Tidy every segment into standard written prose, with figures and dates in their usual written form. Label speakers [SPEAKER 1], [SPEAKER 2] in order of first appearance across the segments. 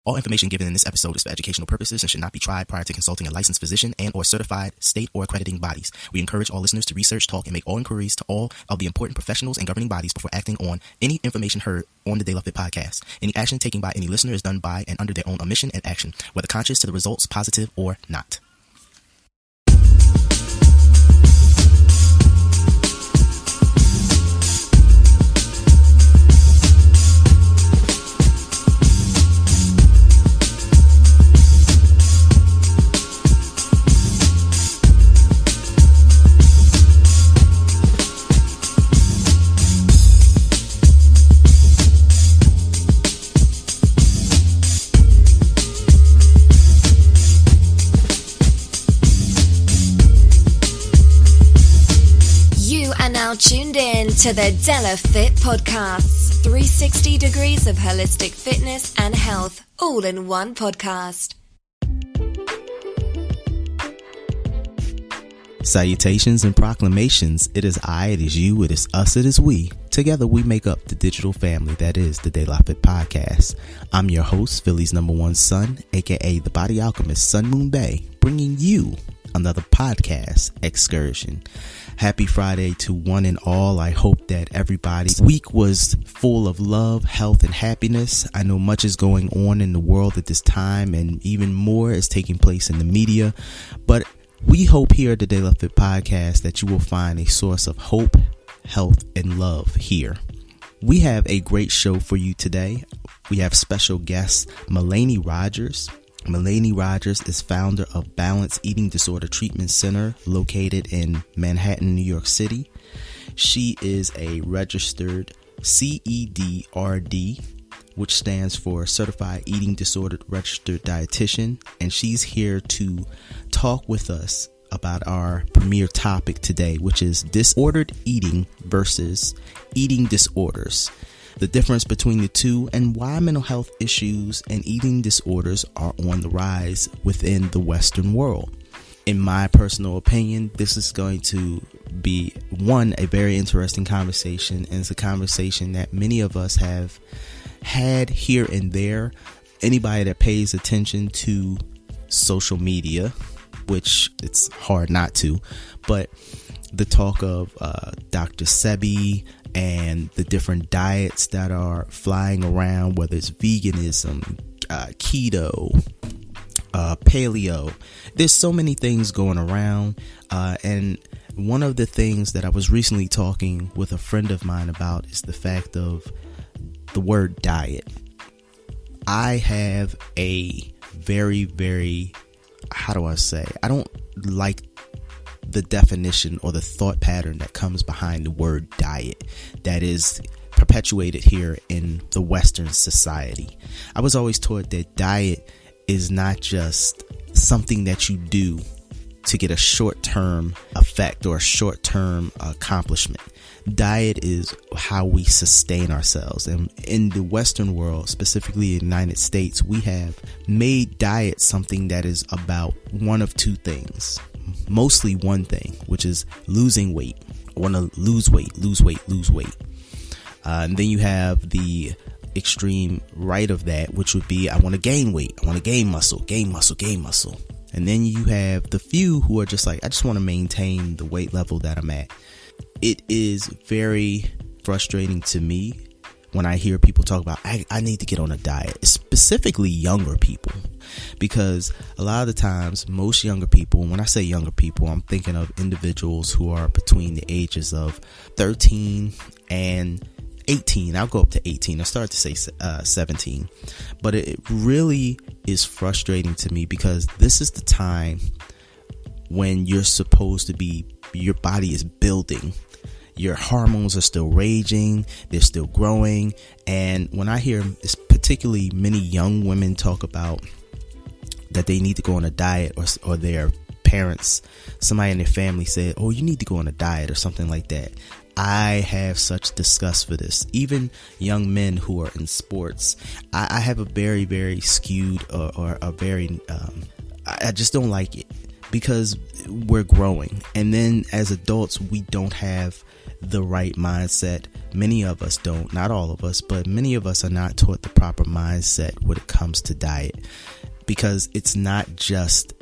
[SPEAKER 1] All information given in this episode is for educational purposes and should not be tried prior to consulting a licensed physician and or certified state or accrediting bodies. We encourage all listeners to research, talk, and make all inquiries to all of the important professionals and governing bodies before acting on any information heard on the De La Fit podcast. Any action taken by any listener is done by and under their own omission and action, whether conscious to the results positive or not.
[SPEAKER 2] Tuned in to the De La Fit podcasts, 360 degrees of holistic fitness and health, all in one podcast.
[SPEAKER 1] Salutations and proclamations. It is I, it is you, it is us, it is we. Together we make up the digital family that is the De La Fit podcast. I'm your host, Philly's #1 son, aka the Body Alchemist, Sun Moon Bay, bringing you another podcast excursion. Happy Friday to one and all. I hope that everybody's week was full of love, health, and happiness. I know much is going on in the world at this time, and even more is taking place in the media. But we hope here at the De La Fit podcast that you will find a source of hope, health, and love here. We have a great show for you today. We have special guest Melainie Rogers. Melainie Rogers is founder of Balance Eating Disorder Treatment Center located in Manhattan, New York City. She is a registered CEDRD, which stands for Certified Eating Disorder Registered Dietitian, and she's here to talk with us about our premier topic today, which is disordered eating versus eating disorders. The difference between the two, and why mental health issues and eating disorders are on the rise within the Western world. In my personal opinion, this is going to be, a very interesting conversation, and it's a conversation that many of us have had here and there. Anybody that pays attention to social media, which it's hard not to, but the talk of Dr. Sebi and the different diets that are flying around, whether it's veganism, keto, paleo. There's so many things going around. And one of the things that I was recently talking with a friend of mine about is the fact of the word diet. I have a very, very, I don't like the definition or the thought pattern that comes behind the word diet that is perpetuated here in the Western society. I was always taught that diet is not just something that you do to get a short-term effect or a short-term accomplishment. Diet is how we sustain ourselves. And in the Western world, specifically the United States, we have made diet something that is about one of two things. Mostly one thing, which is losing weight. I want to lose weight. And then you have the extreme right of that, which would be, I want to gain weight. I want to gain muscle. And then you have the few who are just like, I just want to maintain the weight level that I'm at. It is very frustrating to me when I hear people talk about, I need to get on a diet, specifically younger people, because a lot of the times, most younger people, when I say younger people, I'm thinking of individuals who are between the ages of 13 and 18. I'll go up to 18. I started to say 17, but it really is frustrating to me because this is the time when you're supposed to be, your body is building. Your hormones are still raging, they're still growing. And when I hear particularly many young women talk about that they need to go on a diet, or their parents, somebody in their family said, oh, you need to go on a diet or something like that, I have such disgust for this. Even young men who are in sports, I have a very, very skewed or a very, I just don't like it. because we're growing. And then as adults, we don't have the right mindset. Many of us don't, not all of us, but many of us are not taught the proper mindset when it comes to diet, because it's not just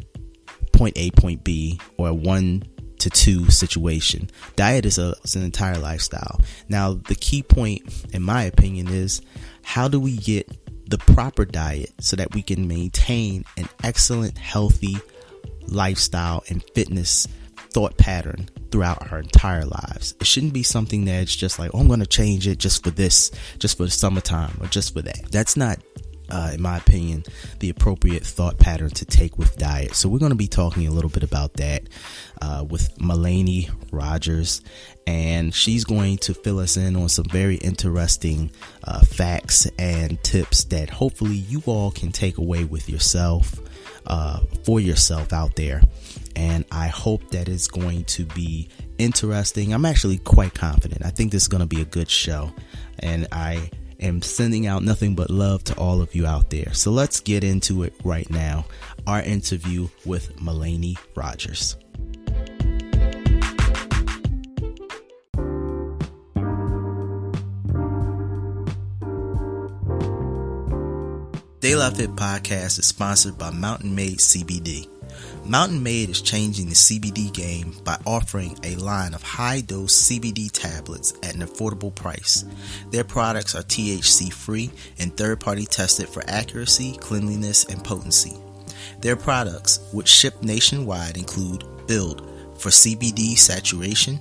[SPEAKER 1] point A, point B, or 1 to 2 situation. Diet is an entire lifestyle. Now, the key point, in my opinion, is how do we get the proper diet so that we can maintain an excellent, healthy lifestyle and fitness thought pattern throughout our entire lives. It shouldn't be something that's just like, oh, I'm going to change it just for this, just for the summertime, or just for that. That's not, in my opinion, the appropriate thought pattern to take with diet. So we're going to be talking a little bit about that with Melainie Rogers, and she's going to fill us in on some very interesting facts and tips that hopefully you all can take away with yourself, for yourself out there. And I hope that it's going to be interesting. I'm actually quite confident. I think this is going to be a good show, and I am sending out nothing but love to all of you out there. So let's get into it right now. Our interview with Melainie Rogers. De La Fit Podcast is sponsored by Mountain Made CBD. Mountain Made is changing the CBD game by offering a line of high-dose CBD tablets at an affordable price. Their products are THC-free and third-party tested for accuracy, cleanliness, and potency. Their products, which ship nationwide, include Build for CBD saturation,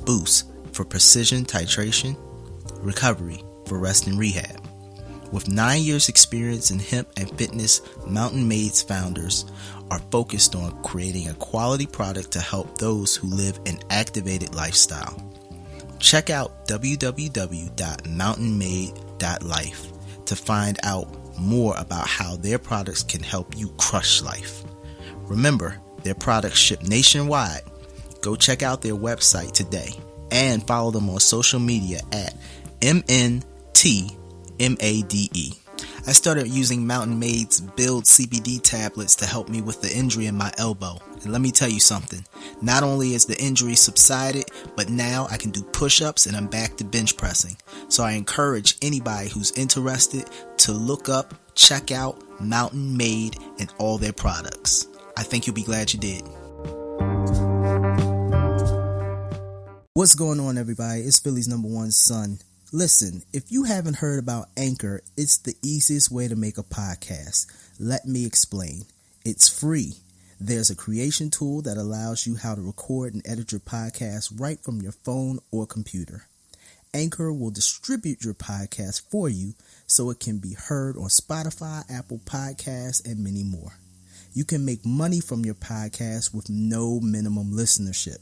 [SPEAKER 1] Boost for precision titration, Recovery for rest and rehab. With 9 years experience in hemp and fitness, Mountain Made's founders are focused on creating a quality product to help those who live an activated lifestyle. Check out www.mountainmade.life to find out more about how their products can help you crush life. Remember, their products ship nationwide. Go check out their website today and follow them on social media at MNTMADE. I started using Mountain Made's Build CBD tablets to help me with the injury in my elbow. And let me tell you something. Not only is the injury subsided, but now I can do push-ups and I'm back to bench pressing. So I encourage anybody who's interested to look up, check out Mountain Made and all their products. I think you'll be glad you did. What's going on, everybody? It's Philly's #1 son. Listen, if you haven't heard about Anchor, it's the easiest way to make a podcast. Let me explain. It's free. There's a creation tool that allows you how to record and edit your podcast right from your phone or computer. Anchor will distribute your podcast for you so it can be heard on Spotify, Apple Podcasts, and many more. You can make money from your podcast with no minimum listenership.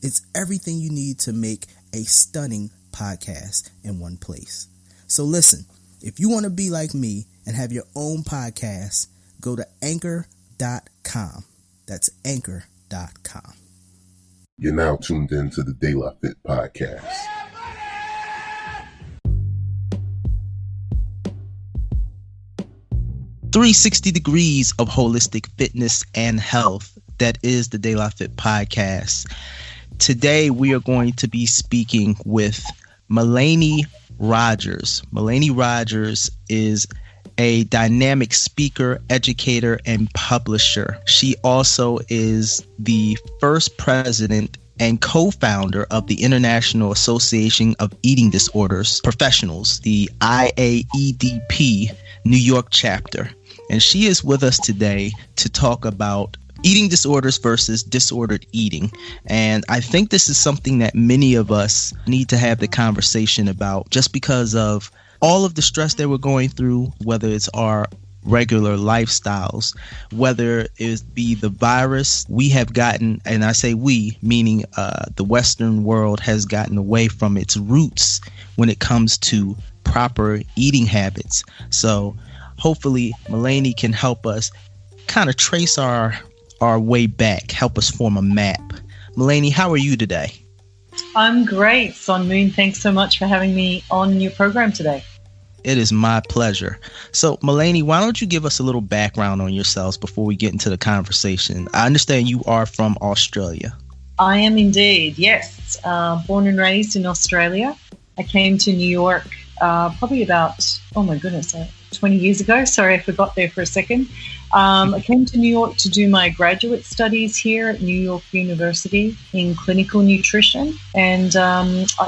[SPEAKER 1] It's everything you need to make a stunning podcast in one place. So listen, if you want to be like me and have your own podcast, go to anchor.com. That's anchor.com.
[SPEAKER 3] You're now tuned in to the De La Fit Podcast.
[SPEAKER 1] .360 degrees of holistic fitness and health. That is the De La Fit Podcast. Today we are going to be speaking with Melainie Rogers. Melainie Rogers is a dynamic speaker, educator, and publisher. She also is the first president and co-founder of the International Association of Eating Disorders Professionals, the IAEDP New York chapter. And she is with us today to talk about eating disorders versus disordered eating. And I think this is something that many of us need to have the conversation about, just because of all of the stress that we're going through, whether it's our regular lifestyles, whether it be the virus. We have gotten, and I say we, meaning the Western world has gotten away from its roots when it comes to proper eating habits. So hopefully Melainie can help us kind of trace our way back, help us form a map. Melainie, how are you today?
[SPEAKER 4] I'm great, Son Moon. Thanks so much for having me on your program today.
[SPEAKER 1] It is my pleasure. So, Melainie, why don't you give us a little background on yourselves before we get into the conversation? I understand you are from Australia.
[SPEAKER 4] I am indeed, yes. Born and raised in Australia. I came to New York probably about, 20 years ago. Sorry, I forgot there for a second. I came to New York to do my graduate studies here at New York University in clinical nutrition. And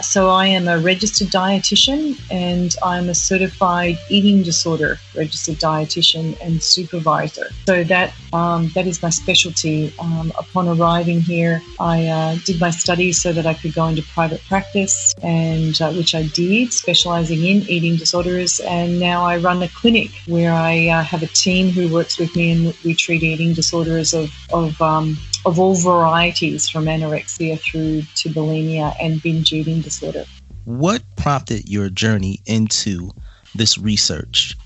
[SPEAKER 4] so I am a registered dietitian, and I'm a certified eating disorder registered dietitian and supervisor. So that is my specialty. Upon arriving here, I did my studies so that I could go into private practice, and which I did, specializing in eating disorders. And now I run a clinic where I have a team who works with me, and we treat eating disorders of all varieties, from anorexia through to bulimia and binge eating disorder.
[SPEAKER 1] What prompted your journey into this research?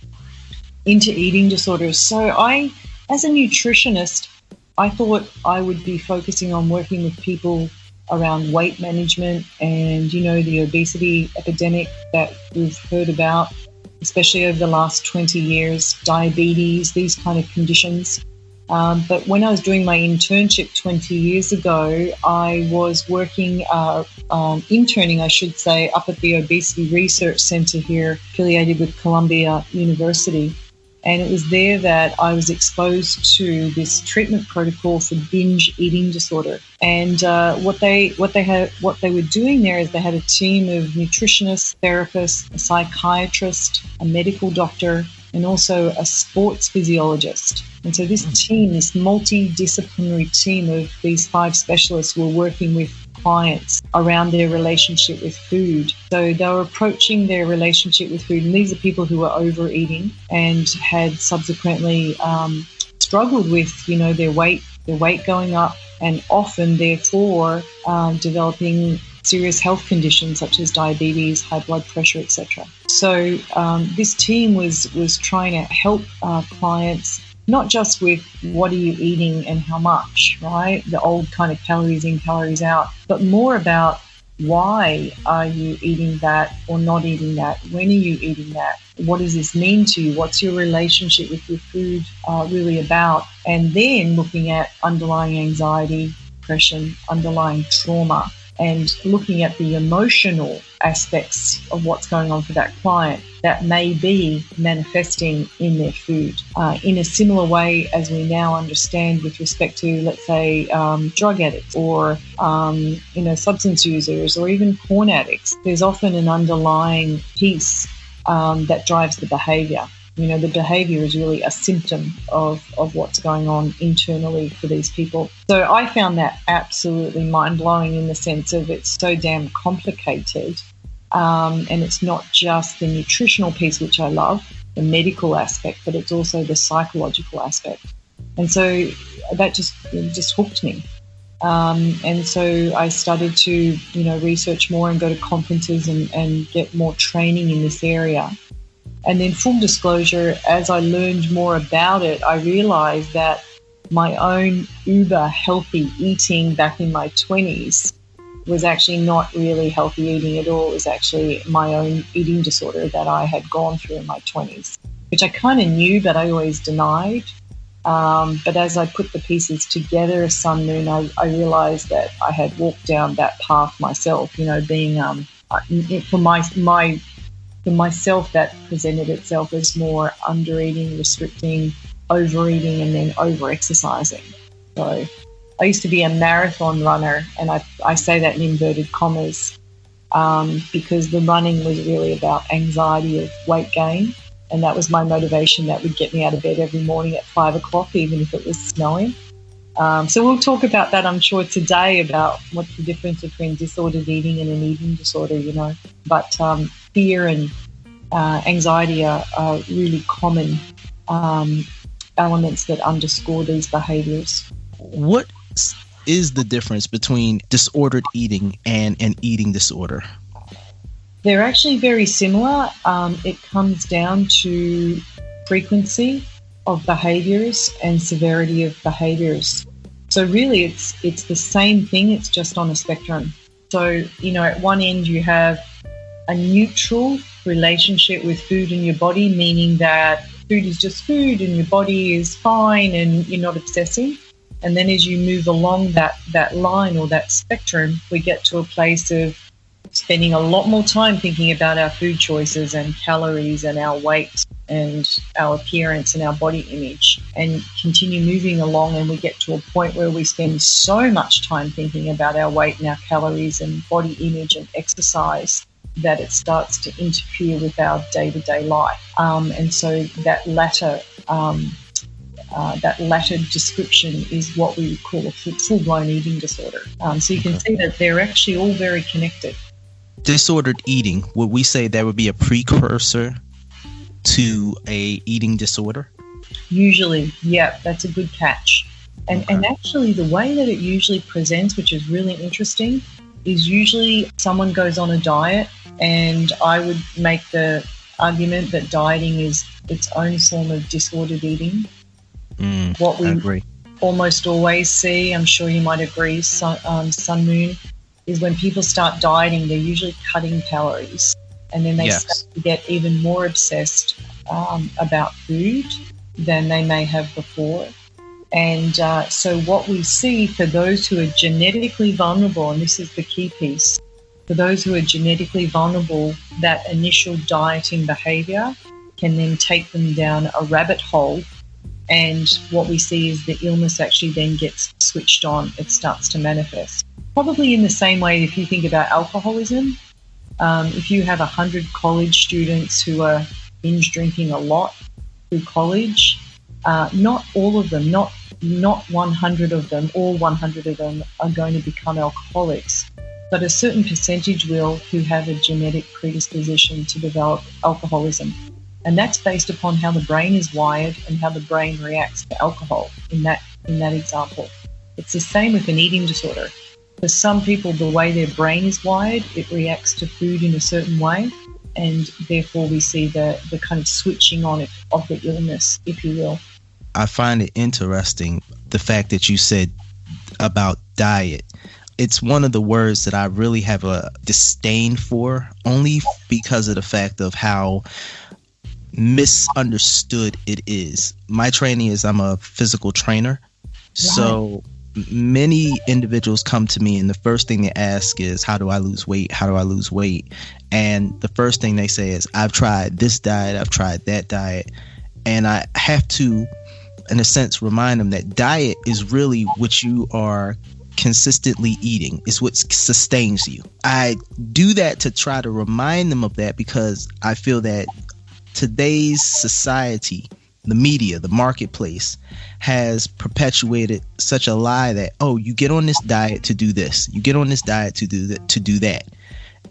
[SPEAKER 4] Into eating disorders. So as a nutritionist, I thought I would be focusing on working with people around weight management and, the obesity epidemic that we've heard about, especially over the last 20 years, diabetes, these kind of conditions. But when I was doing my internship 20 years ago, I was working, interning, I should say, up at the Obesity Research Center here, affiliated with Columbia University. And it was there that I was exposed to this treatment protocol for binge eating disorder. And what they were doing there is they had a team of nutritionists, therapists, a psychiatrist, a medical doctor, and also a sports physiologist. And so this team, this multidisciplinary team of these 5 specialists, were working with clients around their relationship with food. So they were approaching their relationship with food, and these are people who were overeating and had subsequently struggled with, their weight going up, and often therefore developing serious health conditions such as diabetes, high blood pressure, etc. So this team was trying to help clients, not just with what are you eating and how much, right? The old kind of calories in, calories out, but more about why are you eating that or not eating that? When are you eating that? What does this mean to you? What's your relationship with your food really about? And then looking at underlying anxiety, depression, underlying trauma, and looking at the emotional aspects of what's going on for that client that may be manifesting in their food in a similar way as we now understand with respect to, let's say, drug addicts or, substance users or even porn addicts. There's often an underlying piece that drives the behavior. The behavior is really a symptom of what's going on internally for these people. So I found that absolutely mind-blowing in the sense of it's so damn complicated. And it's not just the nutritional piece, which I love, the medical aspect, but it's also the psychological aspect. And so that just hooked me. And so I started to, research more and go to conferences and get more training in this area. And then, full disclosure, as I learned more about it, I realized that my own uber healthy eating back in my 20s was actually not really healthy eating at all. It was actually my own eating disorder that I had gone through in my 20s, which I kind of knew, but I always denied. But as I put the pieces together, Sun Moon, I realized that I had walked down that path myself, being for myself, that presented itself as more under-eating, restricting, overeating, and then over-exercising. So I used to be a marathon runner, and I say that in inverted commas because the running was really about anxiety of weight gain, and that was my motivation. That would get me out of bed every morning at 5 o'clock, even if it was snowing. So we'll talk about that, I'm sure, today, about what's the difference between disordered eating and an eating disorder, But fear and anxiety are really common elements that underscore these behaviors.
[SPEAKER 1] What is the difference between disordered eating and an eating disorder?
[SPEAKER 4] They're actually very similar. It comes down to frequency of behaviors and severity of behaviors. So really it's the same thing, it's just on a spectrum. So, at one end you have a neutral relationship with food and your body, meaning that food is just food and your body is fine and you're not obsessing. And then as you move along that line or that spectrum, we get to a place of spending a lot more time thinking about our food choices and calories and our weight and our appearance and our body image, and continue moving along, and we get to a point where we spend so much time thinking about our weight and our calories and body image and exercise that it starts to interfere with our day-to-day life. And so that latter description is what we would call a full-blown eating disorder. So you can see that they're actually all very connected.
[SPEAKER 1] Disordered eating, would we say that would be a precursor to a eating disorder?
[SPEAKER 4] Usually, yeah, that's a good catch. And actually the way that it usually presents, which is really interesting, is usually someone goes on a diet, and I would make the argument that dieting is its own form of disordered eating. What we almost always see, I'm sure you might agree, Sun Moon, is when people start dieting, they're usually cutting calories, and then they start to get even more obsessed about food than they may have before. And so what we see for those who are genetically vulnerable, and this is the key piece, for those who are genetically vulnerable, that initial dieting behavior can then take them down a rabbit hole. And what we see is the illness actually then gets switched on. It starts to manifest. Probably in the same way, if you think about alcoholism, if you have 100 college students who are binge drinking a lot through college, not all of them, not 100 of them, all 100 of them are going to become alcoholics, but a certain percentage will, who have a genetic predisposition to develop alcoholism. And that's based upon how the brain is wired and how the brain reacts to alcohol in that example. It's the same with an eating disorder. For some people, the way their brain is wired, it reacts to food in a certain way, and therefore we see the kind of switching on of the illness, if you will.
[SPEAKER 1] I find it interesting, the fact that you said about diet. It's one of the words that I really have a disdain for, only because of the fact of how misunderstood it is. My training is, I'm a physical trainer. So many individuals come to me and the first thing they ask is, how do I lose weight? How do I lose weight? And the first thing they say is, I've tried this diet, I've tried that diet. And I have to, in a sense, remind them that diet is really what you are consistently eating. It's what sustains you. I do that to try to remind them of that, because I feel that today's society, the media, the marketplace, has perpetuated such a lie that, oh, you get on this diet to do this, you get on this diet to do that.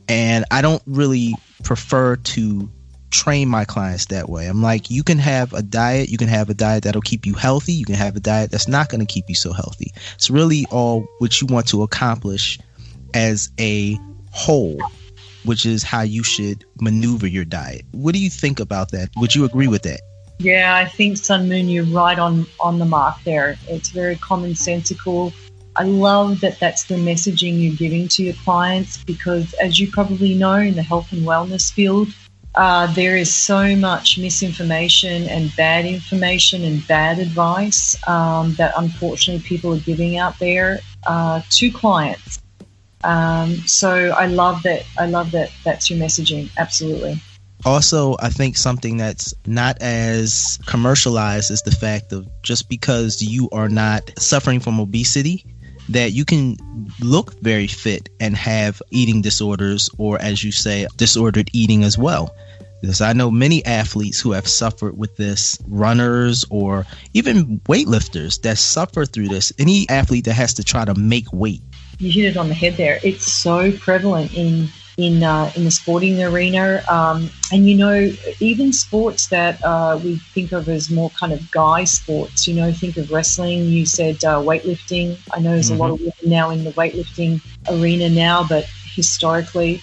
[SPEAKER 1] And I don't really prefer to train my clients that way. I'm like, you can have a diet that'll keep you healthy, you can have a diet that's not going to keep you so healthy. It's really all what you want to accomplish as a whole, which is how you should maneuver your diet. What do you think about that? Would you agree with that?
[SPEAKER 4] Yeah, I think, Sun Moon, you're right on the mark there. It's very commonsensical. I love that that's the messaging you're giving to your clients, because as you probably know, in the health and wellness field, there is so much misinformation and bad information and bad advice that unfortunately people are giving out there to clients. So I love that that's your messaging. Absolutely.
[SPEAKER 1] Also, I think something that's not as commercialized is the fact of, just because you are not suffering from obesity, that you can look very fit and have eating disorders, or, as you say, disordered eating as well. Because I know many athletes who have suffered with this, runners or even weightlifters that suffer through this. Any athlete that has to try to make weight.
[SPEAKER 4] You hit it on the head there. It's so prevalent in the sporting arena, and even sports that we think of as more kind of guy sports. Think of wrestling. You said weightlifting. I know there's a lot of women now in the weightlifting arena now, but historically,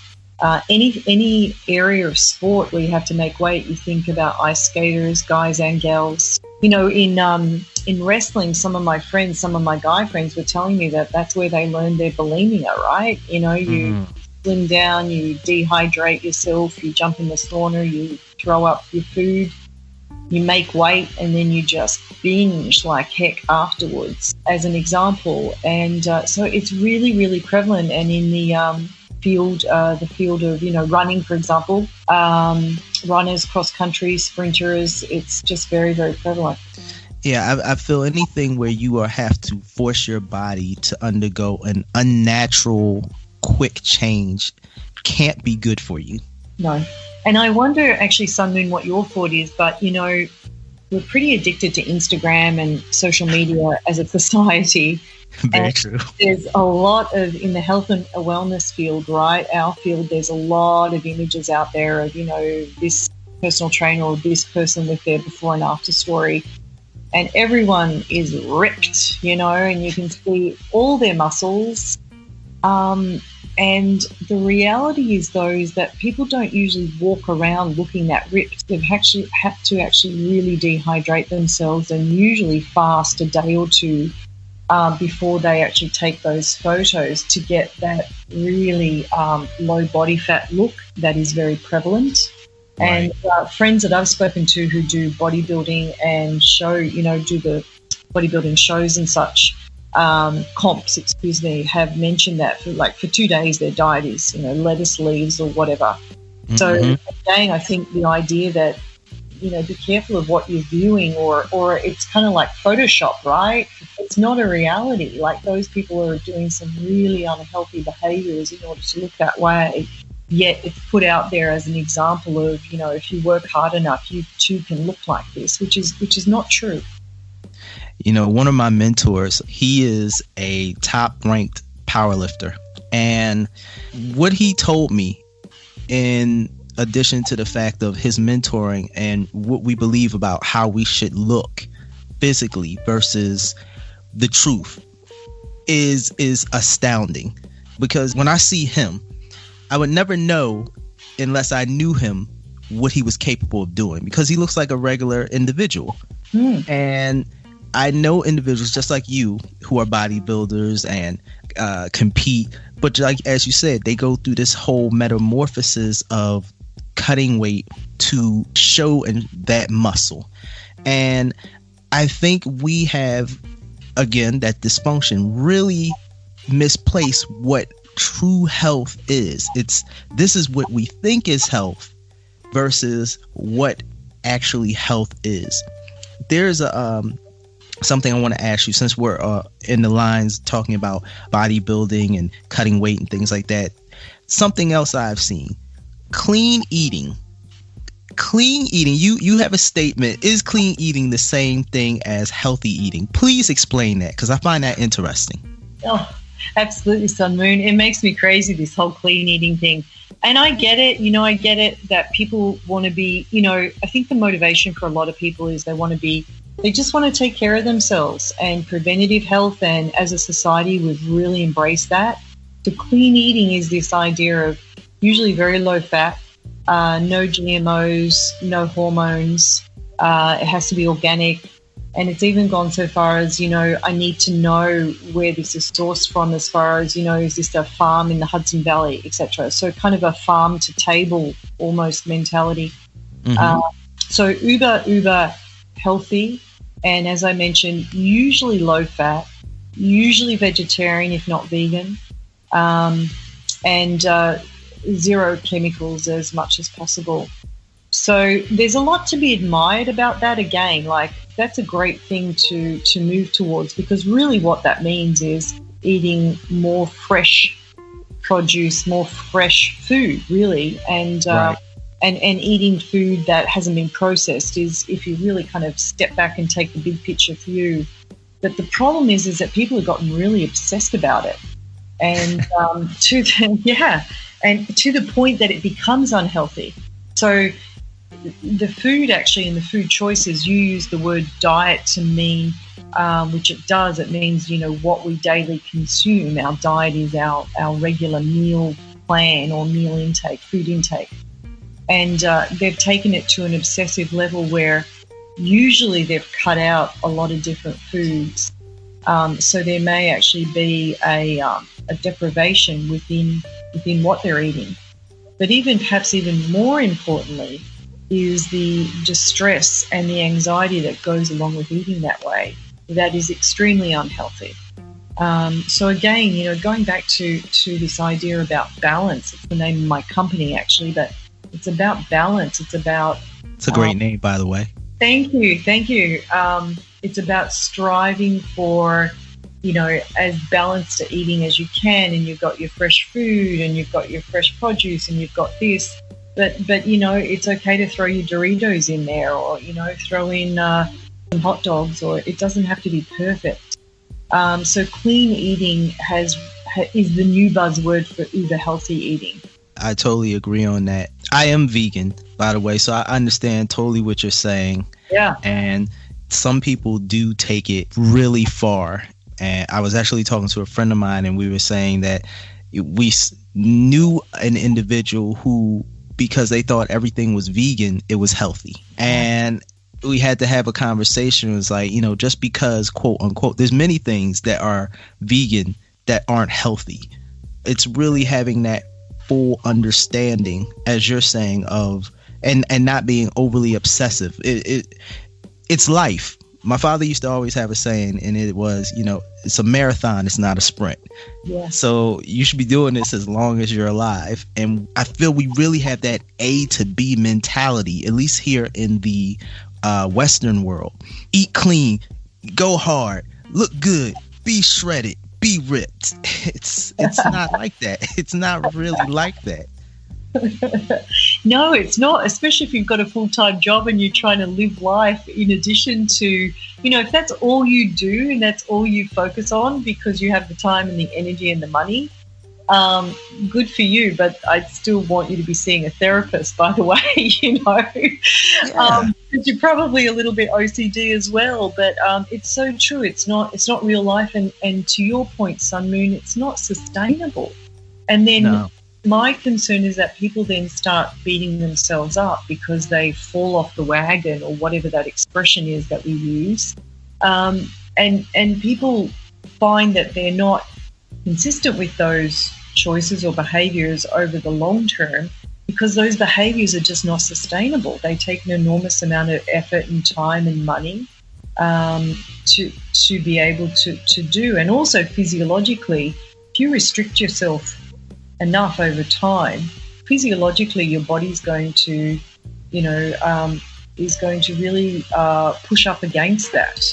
[SPEAKER 4] any area of sport where you have to make weight, you think about ice skaters, guys and gals. In wrestling, some of my guy friends were telling me that that's where they learned their bulimia, right? slim down, you dehydrate yourself, you jump in the sauna, you throw up your food, you make weight, and then you just binge like heck afterwards, as an example. And so it's really, really prevalent. And in the field of, running, for example, runners, cross-country, sprinters, it's just very, very prevalent.
[SPEAKER 1] Yeah, I feel anything where you have to force your body to undergo an unnatural, quick change can't be good for you. No.
[SPEAKER 4] And I wonder, actually, Sun Moon, what your thought is, but, we're pretty addicted to Instagram and social media as a society.
[SPEAKER 1] Very true.
[SPEAKER 4] There's a lot of, in the health and wellness field, right, our field, there's a lot of images out there of, this personal trainer or this person with their before and after story. And everyone is ripped, and you can see all their muscles. And the reality is, though, is that people don't usually walk around looking that ripped. They've actually had to really dehydrate themselves and usually fast a day or two before they actually take those photos to get that really low body fat look that is very prevalent. Right. And friends that I've spoken to who do bodybuilding and do the bodybuilding shows and such, comps, have mentioned that for 2 days their diet is, lettuce leaves or whatever. Mm-hmm. So again, I think the idea that, be careful of what you're viewing, or it's kind of like Photoshop, right? It's not a reality. Like, those people are doing some really unhealthy behaviors in order to look that way. Yet it's put out there as an example of, if you work hard enough, you too can look like this, which is not true.
[SPEAKER 1] One of my mentors, he is a top-ranked powerlifter. And what he told me, in addition to the fact of his mentoring and what we believe about how we should look physically versus the truth, is astounding. Because when I see him, I would never know, unless I knew him, what he was capable of doing, because he looks like a regular individual. And I know individuals just like you who are bodybuilders and compete, but like, as you said, they go through this whole metamorphosis of cutting weight to show that muscle. And I think we have, again, that dysfunction really misplaced what true health is. This is what we think is health versus what actually health is. There's something I want to ask you, since we're in the lines talking about bodybuilding and cutting weight and things like that. Something else I've seen: clean eating. Clean eating. You have a statement. Is clean eating the same thing as healthy eating? Please explain that, because I find that interesting.
[SPEAKER 4] Oh, absolutely, Sun Moon. It makes me crazy, this whole clean eating thing. And I get it, I get it that people want to be, I think the motivation for a lot of people is they just want to take care of themselves, and preventative health. And as a society, we've really embraced that. So clean eating is this idea of usually very low fat, no GMOs, no hormones. It has to be organic. And it's even gone so far as, I need to know where this is sourced from, as far as, is this a farm in the Hudson Valley, etc. So kind of a farm to table almost mentality. Mm-hmm. So uber healthy. And as I mentioned, usually low fat, usually vegetarian, if not vegan, and zero chemicals as much as possible. So there's a lot to be admired about that. Again, like, that's a great thing to move towards, because really what that means is eating more fresh produce, more fresh food, really. And
[SPEAKER 1] right.
[SPEAKER 4] and eating food that hasn't been processed is, if you really kind of step back and take the big picture view. But the problem is that people have gotten really obsessed about it. And to the point that it becomes unhealthy. So the food, actually, and the food choices, you use the word diet to mean, which it does, it means, what we daily consume. Our diet is our regular meal plan or meal intake, food intake. And they've taken it to an obsessive level where usually they've cut out a lot of different foods. So there may actually be a deprivation within what they're eating. But perhaps even more importantly is the distress and the anxiety that goes along with eating that way. That is extremely unhealthy. So again, going back to this idea about balance, it's the name of my company actually, but it's about balance. It's about...
[SPEAKER 1] It's a great name, by the way.
[SPEAKER 4] Thank you. It's about striving for, as balanced a eating as you can, and you've got your fresh food and you've got your fresh produce and you've got this, but it's okay to throw your Doritos in there, or, throw in some hot dogs, or it doesn't have to be perfect. So clean eating is the new buzzword for uber healthy eating.
[SPEAKER 1] I totally agree on that. I am vegan, by the way, so I understand totally what you're saying.
[SPEAKER 4] Yeah.
[SPEAKER 1] And some people do take it really far. And I was actually talking to a friend of mine, and we were saying that we knew an individual who, because they thought everything was vegan, it was healthy. And we had to have a conversation. It was like, just because, quote unquote, there's many things that are vegan that aren't healthy. It's really having that full understanding, as you're saying, of and not being overly obsessive. It's life. My father used to always have a saying, and it was, it's a marathon, it's not a sprint.
[SPEAKER 4] Yeah.
[SPEAKER 1] So you should be doing this as long as you're alive. And I feel we really have that A to B mentality, at least here in the Western world. Eat clean, go hard, look good, be shredded, be ripped. It's not like that. It's not really like that.
[SPEAKER 4] No, it's not, especially if you've got a full-time job and you're trying to live life in addition to, if that's all you do and that's all you focus on because you have the time and the energy and the money, good for you, but I'd still want you to be seeing a therapist, by the way,
[SPEAKER 1] Yeah.
[SPEAKER 4] You're probably a little bit OCD as well, but it's so true. It's not real life. And to your point, Sun Moon, it's not sustainable. And then my concern is that people then start beating themselves up because they fall off the wagon, or whatever that expression is that we use. And people find that they're not consistent with those choices or behaviors over the long term because those behaviors are just not sustainable. They take an enormous amount of effort and time and money to be able to do. And also physiologically, if you restrict yourself enough over time, physiologically your body's going to, is going to really push up against that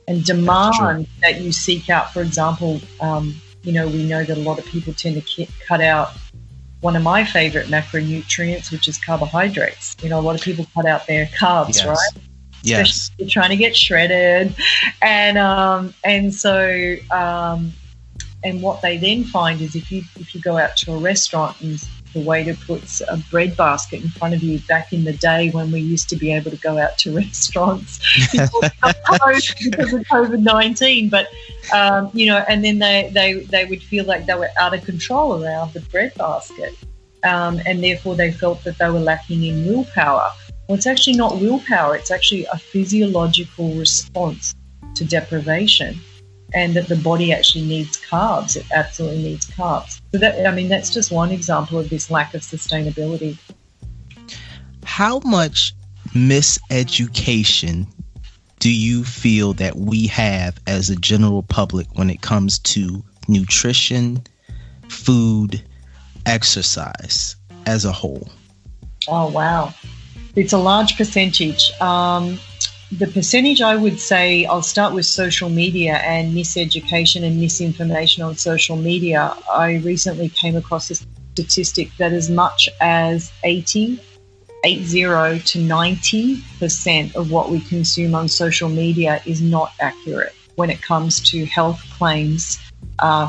[SPEAKER 4] and demand that you seek out, for example, we know that a lot of people tend to cut out one of my favorite macronutrients, which is carbohydrates. A lot of people cut out their carbs, right?
[SPEAKER 1] Yes.
[SPEAKER 4] Especially if you're trying to get shredded. And what they then find is if you go out to a restaurant and the waiter puts a bread basket in front of you, back in the day when we used to be able to go out to restaurants because of COVID-19, but and then they would feel like they were out of control around the bread basket, and therefore they felt that they were lacking in willpower. Well, it's actually not willpower; it's actually a physiological response to deprivation. And that the body actually needs carbs. It absolutely needs carbs. So that's just one example of this lack of sustainability.
[SPEAKER 1] How much miseducation do you feel that we have as a general public when it comes to nutrition, food, exercise as a whole?
[SPEAKER 4] Oh, wow. It's a large percentage. The percentage, I would say, I'll start with social media and miseducation and misinformation on social media. I recently came across a statistic that as much as 80 to 90% of what we consume on social media is not accurate when it comes to health claims,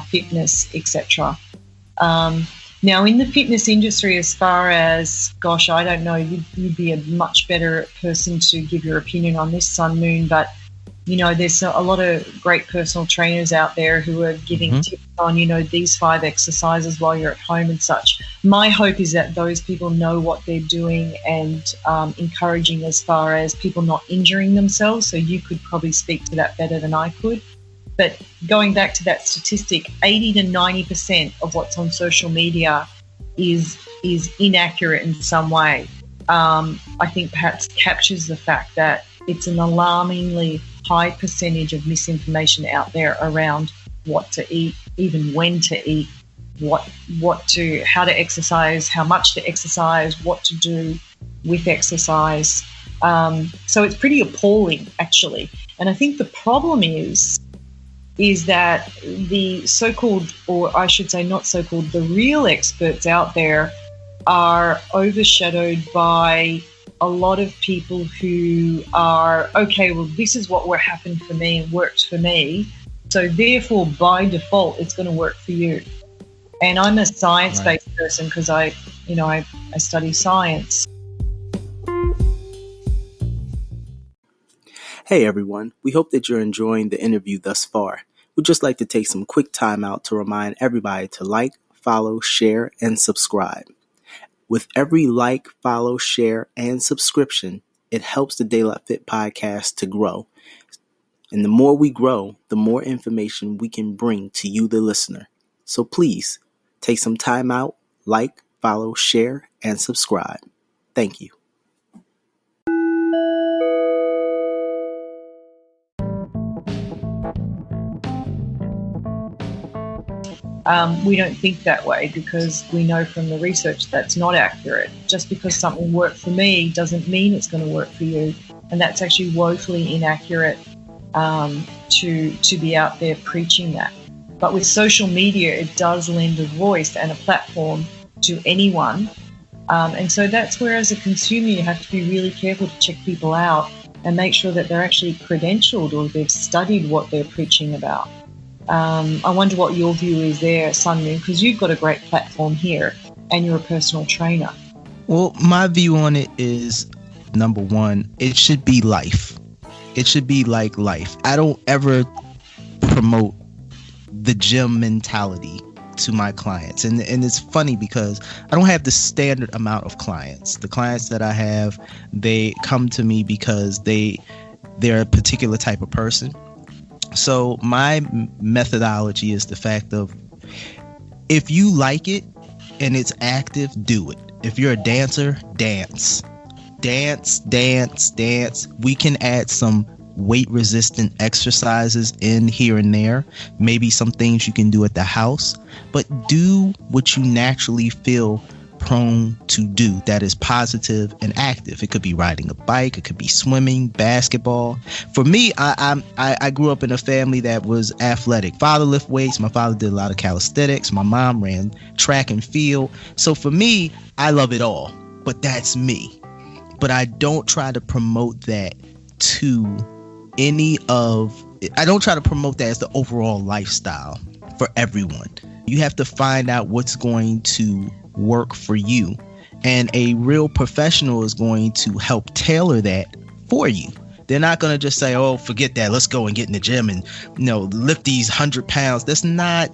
[SPEAKER 4] fitness, etc. Now, in the fitness industry, as far as, gosh, I don't know, you'd be a much better person to give your opinion on this, Sun Moon, but, there's a lot of great personal trainers out there who are giving tips on, these 5 exercises while you're at home and such. My hope is that those people know what they're doing and encouraging as far as people not injuring themselves, so you could probably speak to that better than I could. But going back to that statistic, 80 to 90% of what's on social media is inaccurate in some way. I think perhaps captures the fact that it's an alarmingly high percentage of misinformation out there around what to eat, even when to eat, how to exercise, how much to exercise, what to do with exercise. So it's pretty appalling, actually. And I think the problem is that the so-called, or I should say not so-called, the real experts out there are overshadowed by a lot of people who are, okay, well, this is what happened for me and worked for me. So therefore, by default, it's going to work for you. And I'm a science-based person because I study science.
[SPEAKER 1] Hey everyone, we hope that you're enjoying the interview thus far. We'd just like to take some quick time out to remind everybody to like, follow, share, and subscribe. With every like, follow, share, and subscription, it helps the De La Fit podcast to grow. And the more we grow, the more information we can bring to you, the listener. So please, take some time out, like, follow, share, and subscribe. Thank you.
[SPEAKER 4] We don't think that way because we know from the research that's not accurate. Just because something worked for me doesn't mean it's going to work for you. And that's actually woefully inaccurate to be out there preaching that. But with social media, it does lend a voice and a platform to anyone. And so that's where, as a consumer, you have to be really careful to check people out and make sure that they're actually credentialed or they've studied what they're preaching about. I wonder what your view is there, Sunmoon, because you've got a great platform here and you're a personal trainer.
[SPEAKER 1] Well, my view on it is, number one, it should be life. It should be like life. I don't ever promote the gym mentality to my clients. And it's funny because I don't have the standard amount of clients. The clients that I have, they come to me because they're a particular type of person. So my methodology is the fact of, if you like it and it's active, do it. If you're a dancer, dance. Dance. We can add some weight resistant exercises in here and there. Maybe some things you can do at the house, but do what you naturally feel prone to do that is positive and active. It could be riding a bike, it could be swimming, basketball. For me, I grew up in a family that was athletic. Father lifted weights, my father did a lot of calisthenics, my mom ran track and field. So for me, I love it all, but that's me. But I don't try to promote that I don't try to promote that as the overall lifestyle for everyone. You have to find out what's going to work for you, and a real professional is going to help tailor that for you. They're not going to just say, oh, forget that, let's go and get in the gym and lift these 100 pounds. That's not,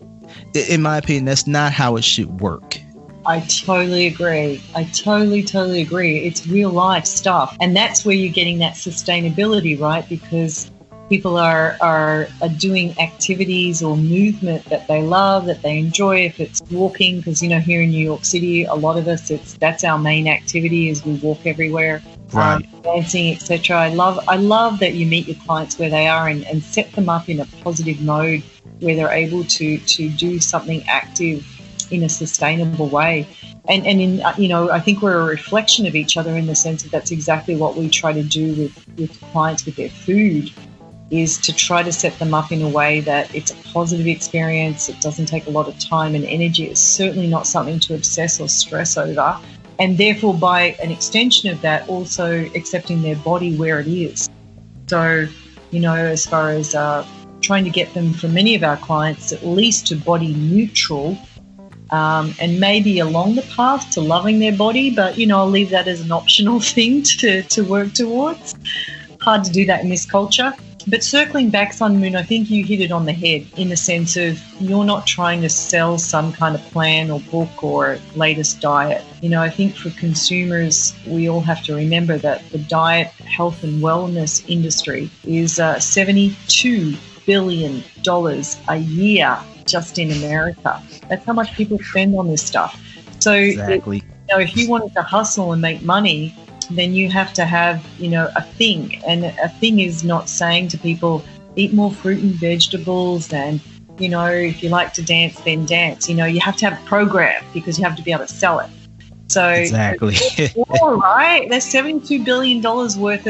[SPEAKER 1] in my opinion, that's not how it should work.
[SPEAKER 4] I totally agree. I totally agree. It's real life stuff, and that's where you're getting that sustainability, right? Because people are doing activities or movement that they love, that they enjoy. If it's walking, because here in New York City, a lot of us, that's our main activity, is we walk everywhere,
[SPEAKER 1] right.
[SPEAKER 4] Dancing, etc. I love that you meet your clients where they are and set them up in a positive mode where they're able to do something active in a sustainable way. And in I think we're a reflection of each other in the sense that that's exactly what we try to do with clients with their food, is to try to set them up in a way that it's a positive experience. It doesn't take a lot of time and energy. It's certainly not something to obsess or stress over. And therefore, by an extension of that, also accepting their body where it is. So, as far as trying to get them, for many of our clients, at least to body neutral, and maybe along the path to loving their body. But, I'll leave that as an optional thing to work towards. Hard to do that in this culture. But circling back, Sunmoon, I think you hit it on the head in the sense of you're not trying to sell some kind of plan or book or latest diet. I think for consumers, we all have to remember that the diet, health and wellness industry is 72 billion a year just in America. That's how much people spend on this stuff. So
[SPEAKER 1] exactly.
[SPEAKER 4] If you wanted to hustle and make money, then you have to have, a thing. And a thing is not saying to people, eat more fruit and vegetables, and, if you like to dance, then dance. You have to have a program because you have to be able to sell it. So
[SPEAKER 1] exactly.
[SPEAKER 4] all right, there's $72 billion worth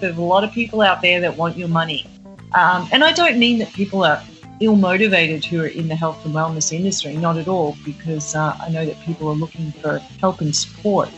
[SPEAKER 4] of a lot of people out there that want your money. And I don't mean that people are ill-motivated who are in the health and wellness industry, not at all, because I know that people are looking for help and support.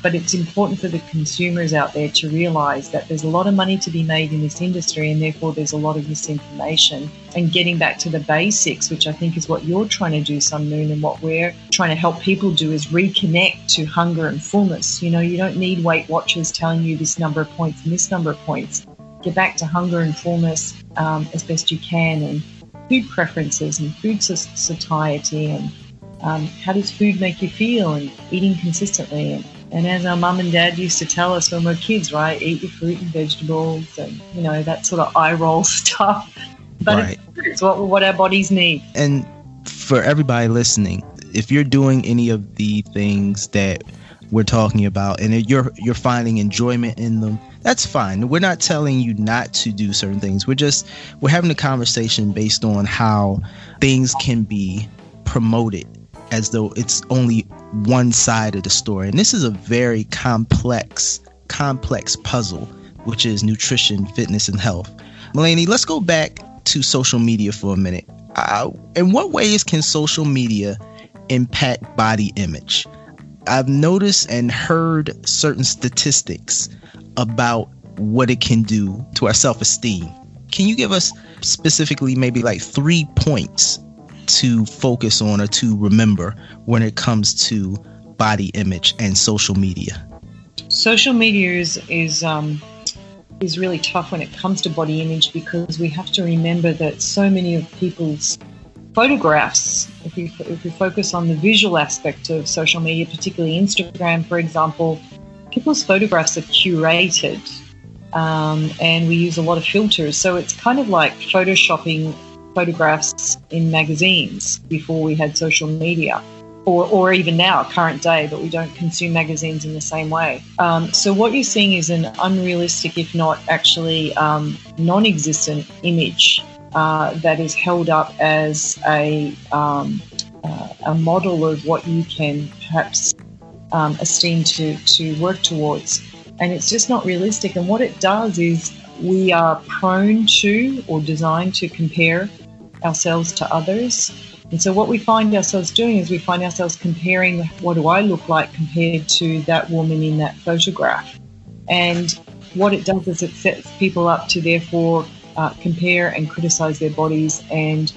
[SPEAKER 4] But it's important for the consumers out there to realize that there's a lot of money to be made in this industry, and therefore there's a lot of misinformation. And getting back to the basics, which I think is what you're trying to do, Sun Moon, and what we're trying to help people do, is reconnect to hunger and fullness. You don't need Weight Watchers telling you this number of points and this number of points. Get back to hunger and fullness as best you can, and food preferences and food satiety, and how does food make you feel, and eating consistently. And as our mum and dad used to tell us when we were kids, right, eat your fruit and vegetables, and, that sort of eye roll stuff. But
[SPEAKER 1] right.
[SPEAKER 4] It's what our bodies need.
[SPEAKER 1] And for everybody listening, if you're doing any of the things that we're talking about and you're finding enjoyment in them, that's fine. We're not telling you not to do certain things. We're having a conversation based on how things can be promoted as though it's only one side of the story. And this is a very complex puzzle, which is nutrition, fitness, and health. Melainie, let's go back to social media for a minute. In what ways can social media impact body image? I've noticed and heard certain statistics about what it can do to our self-esteem. Can you give us specifically maybe like 3 points to focus on or to remember when it comes to body image and social media?
[SPEAKER 4] Social media is really tough when it comes to body image, because we have to remember that so many of people's photographs, if we focus on the visual aspect of social media, particularly Instagram, for example, people's photographs are curated, and we use a lot of filters. So it's kind of like photoshopping photographs in magazines before we had social media, or even now, current day, but we don't consume magazines in the same way. So what you're seeing is an unrealistic, if not actually non-existent image that is held up as a model of what you can perhaps esteem to work towards. And it's just not realistic. And what it does is we are prone to or designed to compare ourselves to others. And so what we find ourselves doing is we find ourselves comparing, what do I look like compared to that woman in that photograph? And what it does is it sets people up to therefore compare and criticize their bodies, and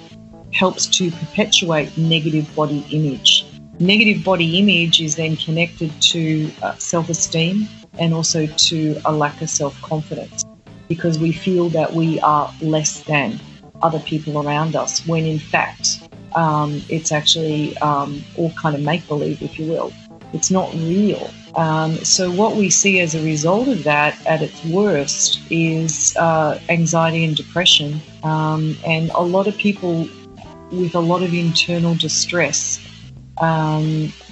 [SPEAKER 4] helps to perpetuate negative body image. Negative body image is then connected to self-esteem and also to a lack of self-confidence, because we feel that we are less than other people around us, when in fact it's actually all kind of make-believe, if you will. It's not real. So what we see as a result of that at its worst is anxiety and depression, and a lot of people with a lot of internal distress,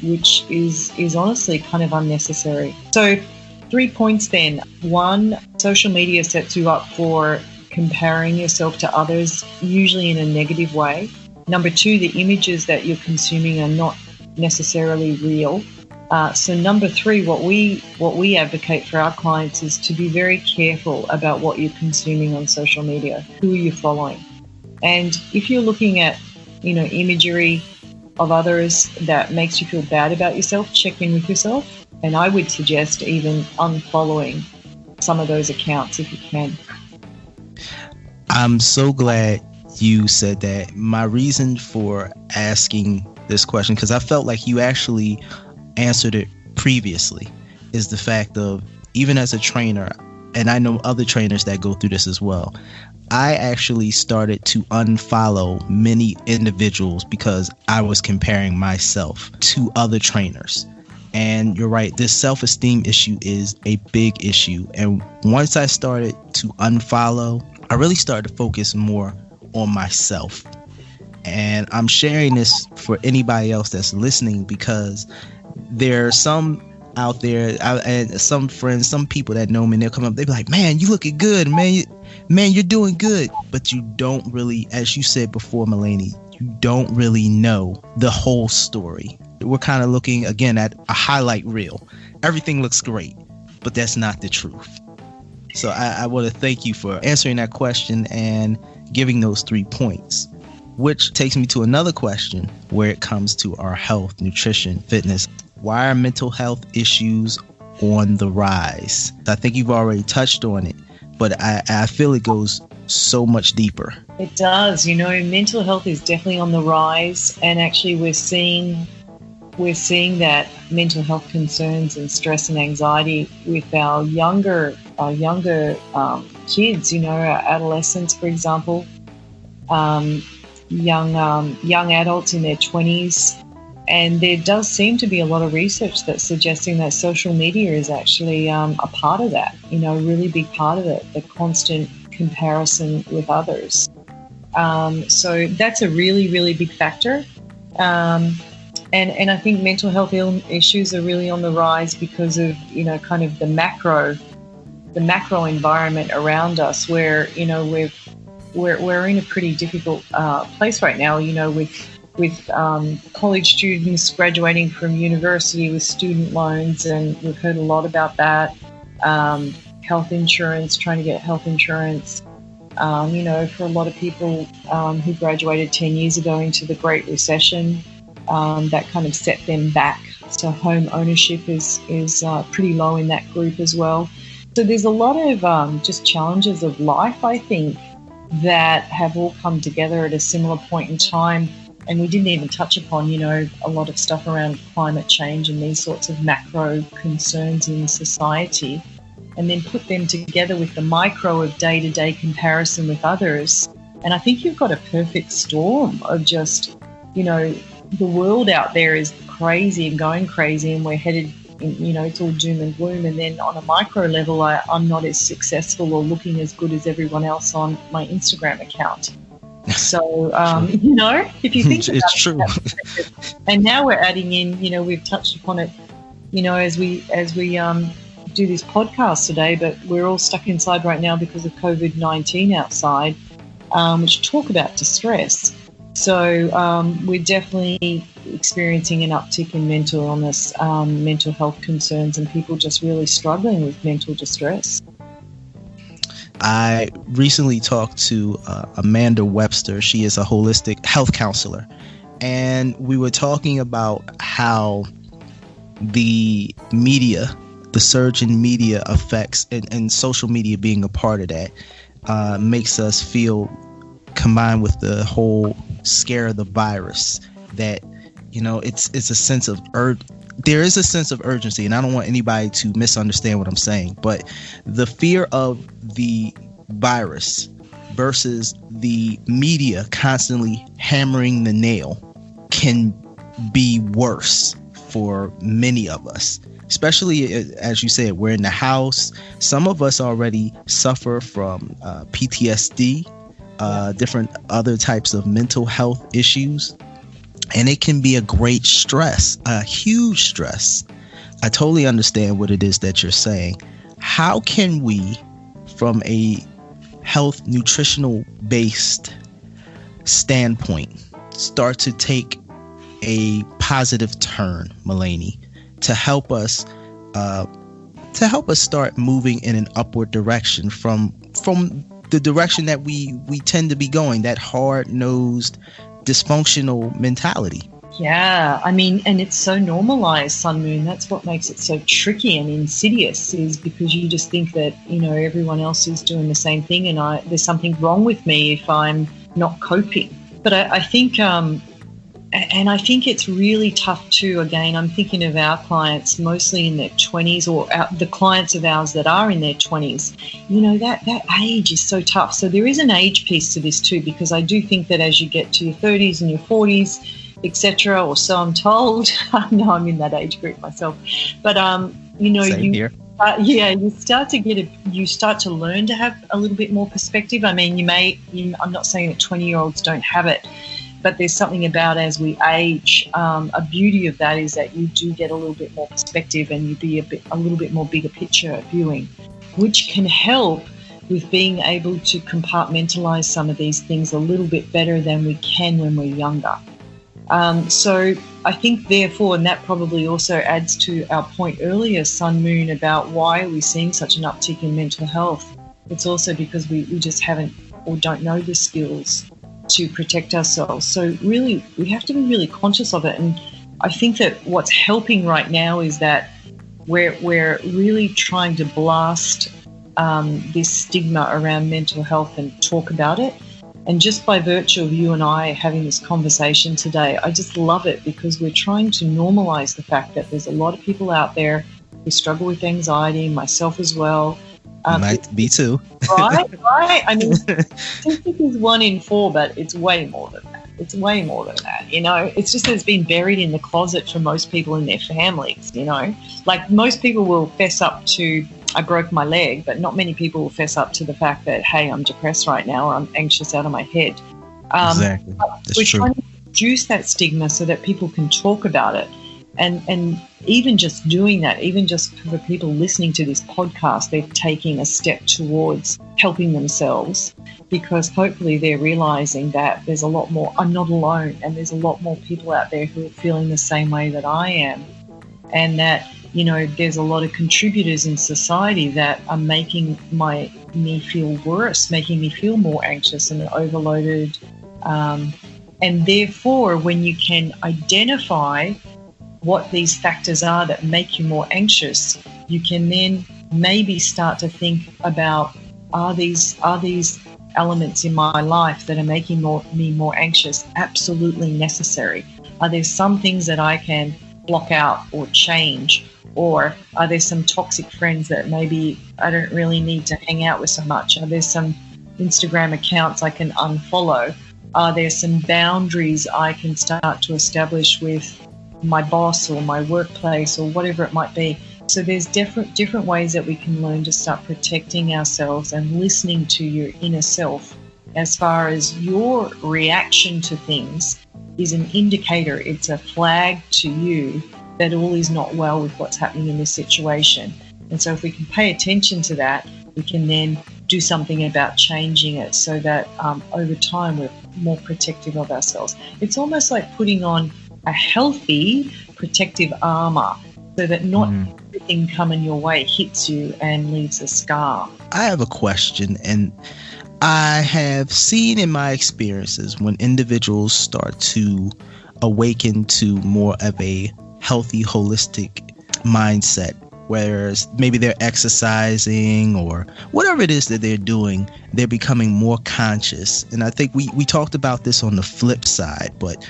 [SPEAKER 4] which is honestly kind of unnecessary. So 3 points then. 1, social media sets you up for comparing yourself to others, usually in a negative way. Number 2, the images that you're consuming are not necessarily real. So number 3, what we advocate for our clients is to be very careful about what you're consuming on social media. Who are you following? And if you're looking at, imagery of others that makes you feel bad about yourself, check in with yourself. And I would suggest even unfollowing some of those accounts if you can.
[SPEAKER 1] I'm so glad you said that. My reason for asking this question, because I felt like you actually answered it previously, is the fact of, even as a trainer, and I know other trainers that go through this as well, I actually started to unfollow many individuals because I was comparing myself to other trainers. And you're right, this self-esteem issue is a big issue. And once I started to unfollow, I really started to focus more on myself. And I'm sharing this for anybody else that's listening, because there are some out there, and some friends, some people that know me, and they'll come up, they'll be like, man, you looking good, man, you're doing good. But you don't really, as you said before, Melainie, you don't really know the whole story. We're kind of looking, again, at a highlight reel. Everything looks great, but that's not the truth. So I want to thank you for answering that question and giving those 3 points, which takes me to another question where it comes to our health, nutrition, fitness. Why are mental health issues on the rise? I think you've already touched on it, but I feel it goes so much deeper.
[SPEAKER 4] It does. Mental health is definitely on the rise, and actually we're seeing that mental health concerns and stress and anxiety with our younger kids, our adolescents, for example, young adults in their 20s. And there does seem to be a lot of research that's suggesting that social media is actually a part of that, a really big part of it, the constant comparison with others. So that's a really, really big factor. And I think mental health issues are really on the rise because of, kind of the macro environment around us, where, we're in a pretty difficult place right now, with college students graduating from university with student loans, and we've heard a lot about that. Health insurance, trying to get health insurance. For a lot of people who graduated 10 years ago into the Great Recession, that kind of set them back. So home ownership is pretty low in that group as well. So there's a lot of just challenges of life, I think, that have all come together at a similar point in time. And we didn't even touch upon, a lot of stuff around climate change and these sorts of macro concerns in society, and then put them together with the micro of day-to-day comparison with others. And I think you've got a perfect storm of just, the world out there is crazy and going crazy, and we're headed, it's all doom and gloom. And then on a micro level, I'm not as successful or looking as good as everyone else on my Instagram account. So, if you think about
[SPEAKER 1] it's true.
[SPEAKER 4] And now we're adding in, we've touched upon it, as we do this podcast today, but we're all stuck inside right now because of COVID-19 outside, which talk about distress. So we're definitely experiencing an uptick in mental illness, mental health concerns, and people just really struggling with mental distress.
[SPEAKER 1] I recently talked to Amanda Webster. She is a holistic health counselor. And we were talking about how the media, the surge in media affects, and social media being a part of that, makes us feel, combined with the whole scare of the virus, that, it's a sense of there is a sense of urgency, and I don't want anybody to misunderstand what I'm saying, but the fear of the virus versus the media constantly hammering the nail can be worse for many of us, especially, as you said, we're in the house. Some of us already suffer from PTSD, different other types of mental health issues. And it can be a great stress, a huge stress. I totally understand what it is that you're saying. How can we, from a health, nutritional based standpoint, start to take a positive turn, Melainie, to help us start moving in an upward direction from the direction that we tend to be going, that hard-nosed, dysfunctional mentality?
[SPEAKER 4] Yeah, and it's so normalized, Sun Moon. That's what makes it so tricky and insidious, is because you just think that, everyone else is doing the same thing, and there's something wrong with me if I'm not coping. But I think, and I think it's really tough too. Again, I'm thinking of our clients mostly in their 20s, or the clients of ours that are in their 20s. That age is so tough. So there is an age piece to this too, because I do think that as you get to your 30s and your 40s, etc., or so I'm told. I know I'm in that age group myself, but
[SPEAKER 1] Same here.
[SPEAKER 4] you start to learn to have a little bit more perspective. I mean, I'm not saying that 20-year-olds don't have it, but there's something about as we age, a beauty of that is that you do get a little bit more perspective and you be a little bit more bigger picture viewing, which can help with being able to compartmentalize some of these things a little bit better than we can when we're younger. So I think therefore, and that probably also adds to our point earlier, Sun Moon, about why are we seeing such an uptick in mental health. It's also because we just haven't or don't know the skills to protect ourselves. So really, we have to be really conscious of it. And I think that what's helping right now is that we're really trying to blast this stigma around mental health and talk about it. And just by virtue of you and I having this conversation today, I just love it because we're trying to normalize the fact that there's a lot of people out there who struggle with anxiety, myself as well.
[SPEAKER 1] Might be too.
[SPEAKER 4] Right. I mean, statistic is 1 in 4, but it's way more than that. It's just that it's been buried in the closet for most people in their families, Like most people will fess up to, I broke my leg, but not many people will fess up to the fact that, hey, I'm depressed right now or I'm anxious out of my head.
[SPEAKER 1] Exactly.
[SPEAKER 4] We're trying to reduce that stigma so that people can talk about it. And even just doing that, even just for people listening to this podcast, they're taking a step towards helping themselves because hopefully they're realizing that there's a lot more, I'm not alone, and there's a lot more people out there who are feeling the same way that I am. And that, there's a lot of contributors in society that are making me feel worse, making me feel more anxious and overloaded. And therefore, when you can identify what these factors are that make you more anxious, you can then maybe start to think about, are these elements in my life that are making me more anxious absolutely necessary? Are there some things that I can block out or change? Or are there some toxic friends that maybe I don't really need to hang out with so much? Are there some Instagram accounts I can unfollow? Are there some boundaries I can start to establish with my boss or my workplace or whatever it might be? So there's different ways that we can learn to start protecting ourselves and listening to your inner self as far as your reaction to things is an indicator. It's a flag to you that all is not well with what's happening in this situation. And so if we can pay attention to that, we can then do something about changing it so that over time we're more protective of ourselves. It's almost like putting on a healthy protective armor so that not everything coming your way hits you and leaves a scar.
[SPEAKER 1] I have a question, and I have seen in my experiences when individuals start to awaken to more of a healthy, holistic mindset, whereas maybe they're exercising or whatever it is that they're doing, they're becoming more conscious. And I think we talked about this on the flip side, but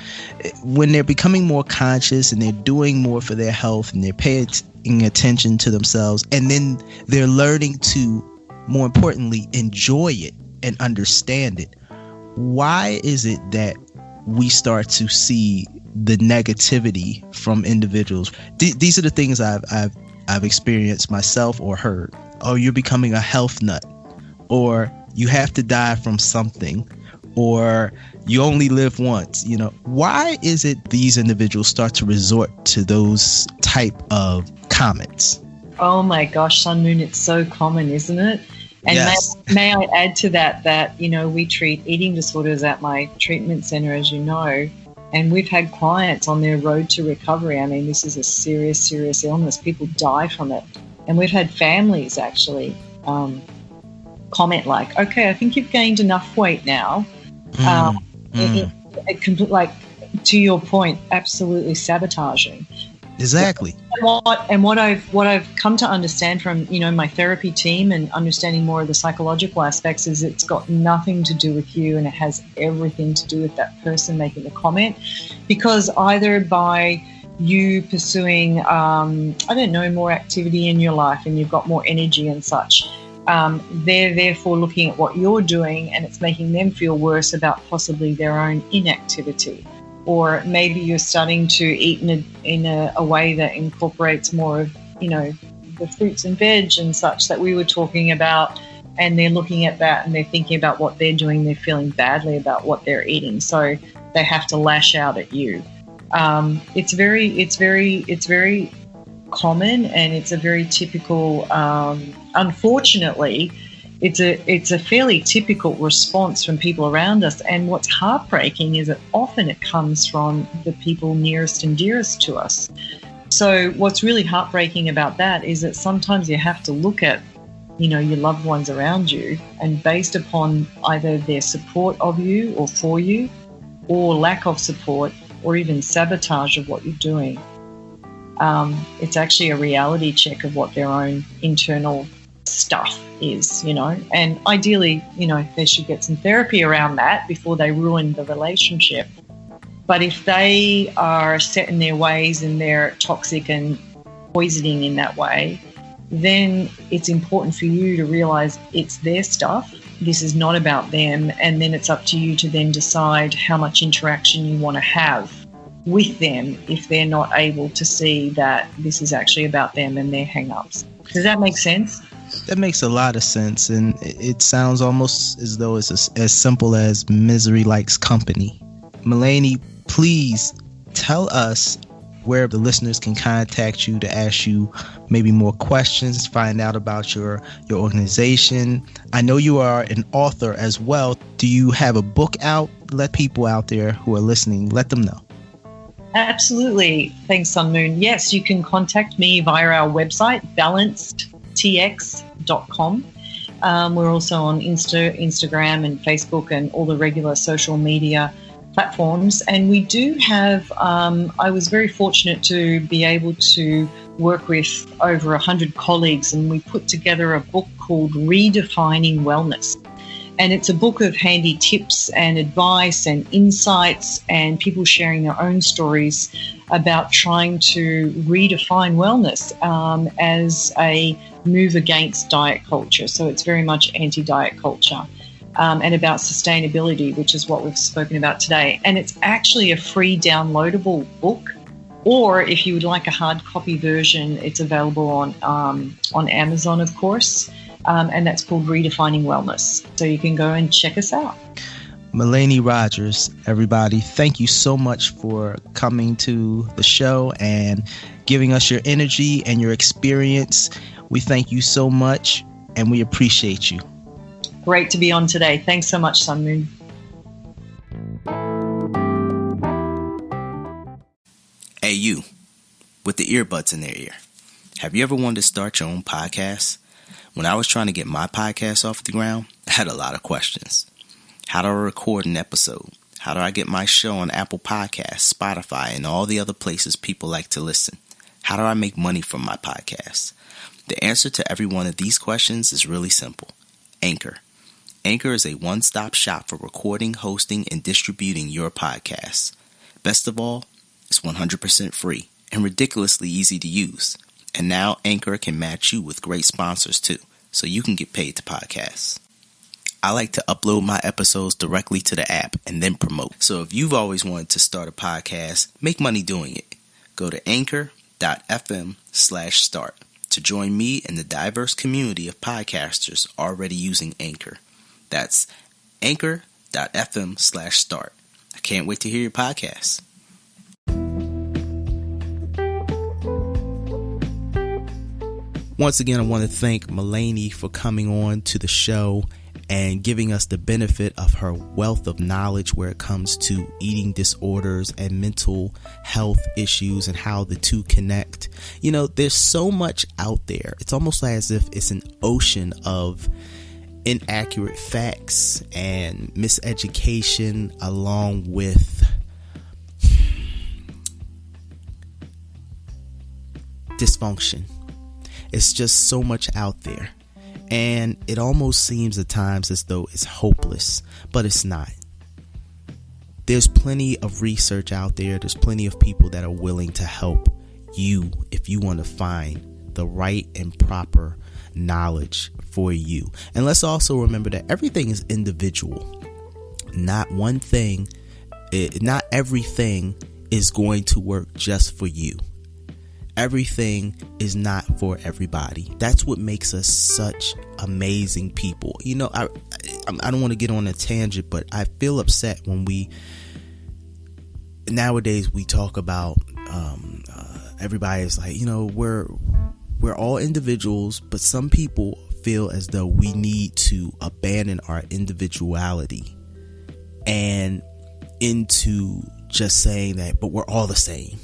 [SPEAKER 1] when they're becoming more conscious and they're doing more for their health and they're paying attention to themselves, and then they're learning to, more importantly, enjoy it and understand it, why is it that we start to see the negativity from individuals? These are the things I've experienced myself or heard. Oh, you're becoming a health nut, or you have to die from something, or you only live once. Why is it these individuals start to resort to those type of comments?
[SPEAKER 4] Oh my gosh, Sun Moon, it's so common, isn't it? And yes. May I add to that, we treat eating disorders at my treatment center, as you know, and we've had clients on their road to recovery. I mean, this is a serious, serious illness. People die from it. And we've had families actually comment like, okay, I think you've gained enough weight now. Like, to your point, absolutely sabotaging.
[SPEAKER 1] Exactly.
[SPEAKER 4] And what I've come to understand from, my therapy team and understanding more of the psychological aspects is it's got nothing to do with you, and it has everything to do with that person making the comment. Because either by you pursuing, more activity in your life and you've got more energy and such, they're therefore looking at what you're doing and it's making them feel worse about possibly their own inactivity. Or maybe you're starting to eat in a way that incorporates more of, the fruits and veg and such that we were talking about, and they're looking at that and they're thinking about what they're doing, they're feeling badly about what they're eating, so they have to lash out at you. It's very common, and it's a very typical, unfortunately, it's a fairly typical response from people around us. And what's heartbreaking is that often it comes from the people nearest and dearest to us. So what's really heartbreaking about that is that sometimes you have to look at, your loved ones around you, and based upon either their support of you or for you, or lack of support, or even sabotage of what you're doing, it's actually a reality check of what their own internal stuff is, and ideally, they should get some therapy around that before they ruin the relationship. But if they are set in their ways and they're toxic and poisoning in that way, then it's important for you to realize it's their stuff. This is not about them. And then it's up to you to then decide how much interaction you want to have with them if they're not able to see that this is actually about them and their hang-ups. Does that make sense?
[SPEAKER 1] That makes a lot of sense, and it sounds almost as though it's as simple as misery likes company. Melainie, please tell us where the listeners can contact you to ask you maybe more questions, find out about your organization. I know you are an author as well. Do you have a book out? Let people out there who are listening, let them know.
[SPEAKER 4] Absolutely. Thanks, Sun Moon. Yes, you can contact me via our website, balancedtx.com. We're also on Instagram and Facebook and all the regular social media platforms. And we do have, I was very fortunate to be able to work with over 100 colleagues, and we put together a book called Redefining Wellness. And it's a book of handy tips and advice and insights and people sharing their own stories about trying to redefine wellness as a move against diet culture. So it's very much anti-diet culture. And about sustainability, which is what we've spoken about today. And it's actually a free downloadable book, or if you would like a hard copy version, it's available on Amazon, of course, and that's called Redefining Wellness. So you can go and check us out.
[SPEAKER 1] Melainie Rogers, everybody, thank you so much for coming to the show and giving us your energy and your experience. We thank you so much, and we appreciate you.
[SPEAKER 4] Great to be on today. Thanks so much, Sun Moon.
[SPEAKER 1] Hey, you, with the earbuds in their ear. Have you ever wanted to start your own podcast? When I was trying to get my podcast off the ground, I had a lot of questions. How do I record an episode? How do I get my show on Apple Podcasts, Spotify, and all the other places people like to listen? How do I make money from my podcast? The answer to every one of these questions is really simple. Anchor. Anchor is a one-stop shop for recording, hosting, and distributing your podcasts. Best of all, it's 100% free and ridiculously easy to use. And now Anchor can match you with great sponsors too, so you can get paid to podcasts. I like to upload my episodes directly to the app and then promote. So if you've always wanted to start a podcast, make money doing it. Go to anchor.fm/start to join me in the diverse community of podcasters already using Anchor. That's anchor.fm/start. I can't wait to hear your podcast. Once again, I want to thank Melainie for coming on to the show and giving us the benefit of her wealth of knowledge where it comes to eating disorders and mental health issues and how the two connect. There's so much out there. It's almost as if it's an ocean of inaccurate facts and miseducation, along with dysfunction. It's just so much out there, and it almost seems at times as though it's hopeless, but it's not. There's plenty of research out there. There's plenty of people that are willing to help you if you want to find the right and proper knowledge for you. And let's also remember that everything is individual. Not everything is going to work just for you. everything is not for everybody. That's what makes us such amazing people. You know, I don't want to get on a tangent, but I feel upset when nowadays we talk about everybody's like, you know, we're all individuals, but some people feel as though we need to abandon our individuality and into just saying that, but we're all the same.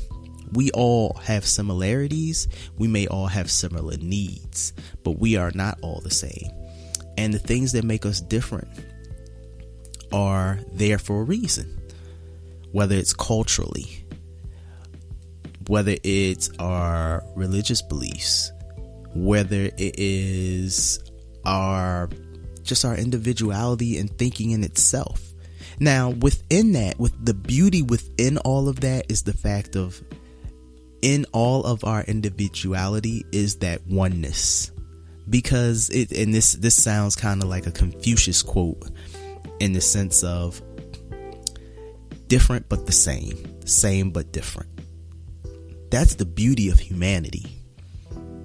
[SPEAKER 1] We all have similarities. We may all have similar needs, but we are not all the same. And the things that make us different are there for a reason. Whether it's culturally, whether it's our religious beliefs, whether it is our individuality and thinking in itself. Now, within that, with the beauty within all of that is the fact of, in all of our individuality is that oneness. Because this sounds kind of like a Confucius quote in the sense of different but the same but different. That's the beauty of humanity.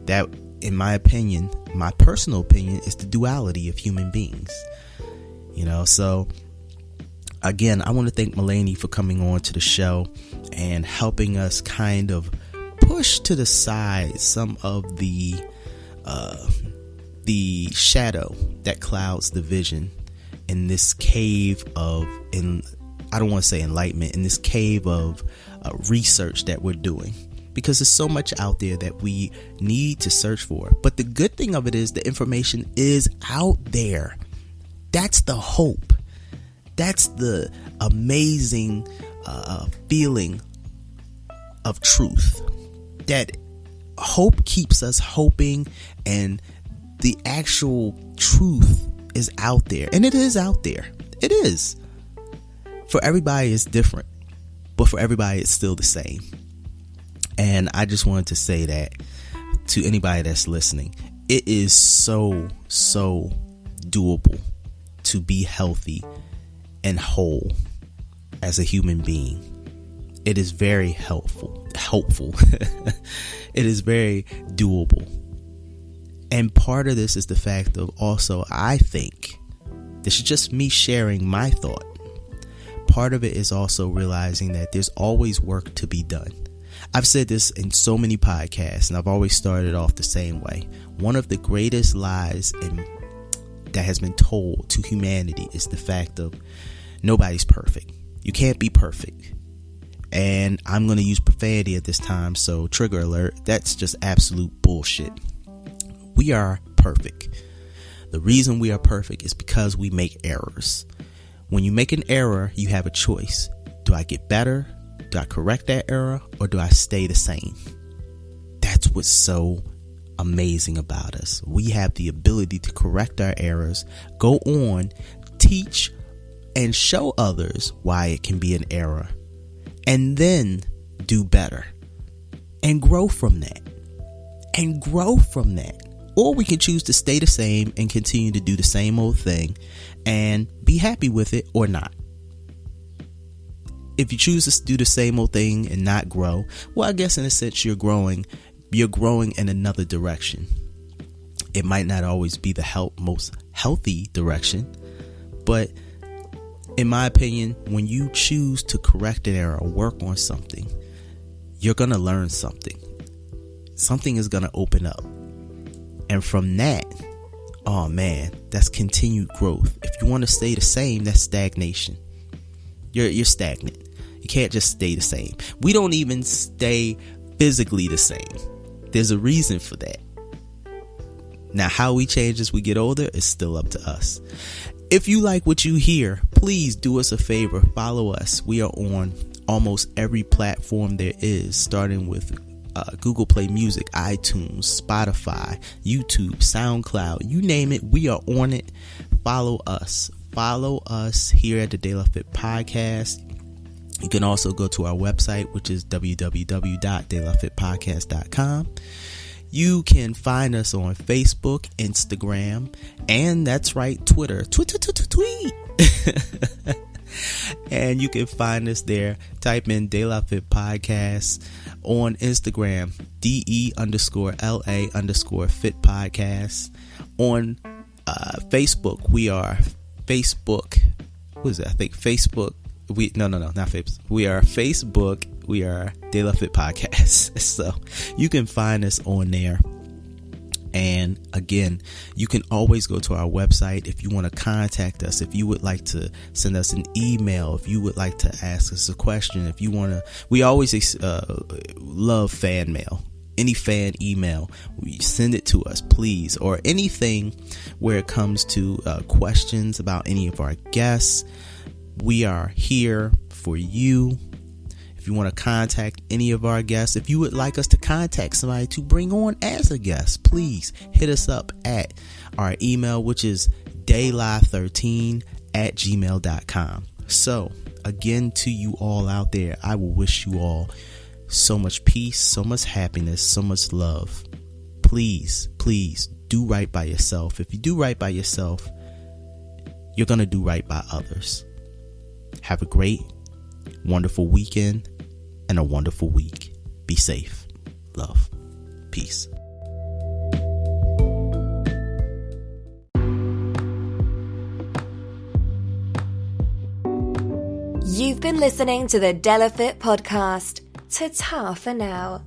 [SPEAKER 1] That, in my opinion, my personal opinion, is the duality of human beings. You know, so again, I want to thank Melainie for coming on to the show and helping us kind of push to the side some of the shadow that clouds the vision in this cave of, I don't want to say enlightenment, in this cave of research that we're doing. Because there's so much out there that we need to search for. But the good thing of it is the information is out there. That's the hope. That's the amazing feeling of truth. That hope keeps us hoping, and the actual truth is out there. And it is out there. It is. For everybody it's different, but for everybody it's still the same. And I just wanted to say that to anybody that's listening. It is so doable to be healthy and whole as a human being. It is very helpful. It is very doable. And part of this is the fact of also, I think, this is just me sharing my thought. Part of it is also realizing that there's always work to be done. I've said this in so many podcasts, and I've always started off the same way. One of the greatest lies that has been told to humanity is the fact of nobody's perfect. You can't be perfect. And I'm going to use profanity at this time, so trigger alert. That's just absolute bullshit. We are perfect. The reason we are perfect is because we make errors. When you make an error, you have a choice. Do I get better? Do I correct that error? Or do I stay the same? That's what's so amazing about us. We have the ability to correct our errors, go on, teach, and show others why it can be an error, and then do better and grow from that. Or we can choose to stay the same and continue to do the same old thing and be happy with it or not. If you choose to do the same old thing and not grow, well, I guess in a sense you're growing in another direction. It might not always be the most healthy direction, but in my opinion, when you choose to correct an error or work on something, you're going to learn something. Something is going to open up. And from that, oh man, that's continued growth. If you want to stay the same, that's stagnation. You're stagnant. You can't just stay the same. We don't even stay physically the same. There's a reason for that. Now, how we change as we get older is still up to us. If you like what you hear, please do us a favor. Follow us. We are on almost every platform there is, starting with Google Play Music, iTunes, Spotify, YouTube, SoundCloud, you name it, we are on it. Follow us here at the De La Fit Podcast. You can also go to our website, which is www.delafitpodcast.com. You can find us on Facebook, Instagram, and that's right, Twitter. Tweet. And you can find us there. Type in De La Fit Podcast on Instagram, DE_LA_Fit Podcast. On Facebook, we are Facebook. What is it? I think Facebook. Not Facebook. We are Facebook. We are De La Fit Podcast. So you can find us on there. And again, you can always go to our website if you want to contact us, if you would like to send us an email, if you would like to ask us a question, if you want to. We always love fan mail. Any fan email, send it to us, please. Or anything where it comes to questions about any of our guests. We are here for you. If you want to contact any of our guests, if you would like us to contact somebody to bring on as a guest, please hit us up at our email, which is daylive13@gmail.com. So again, to you all out there, I will wish you all so much peace, so much happiness, so much love. Please, please do right by yourself. If you do right by yourself, you're going to do right by others. Have a great, wonderful weekend and a wonderful week. Be safe. Love. Peace.
[SPEAKER 2] You've been listening to the De La Fit Podcast. Ta-ta for now.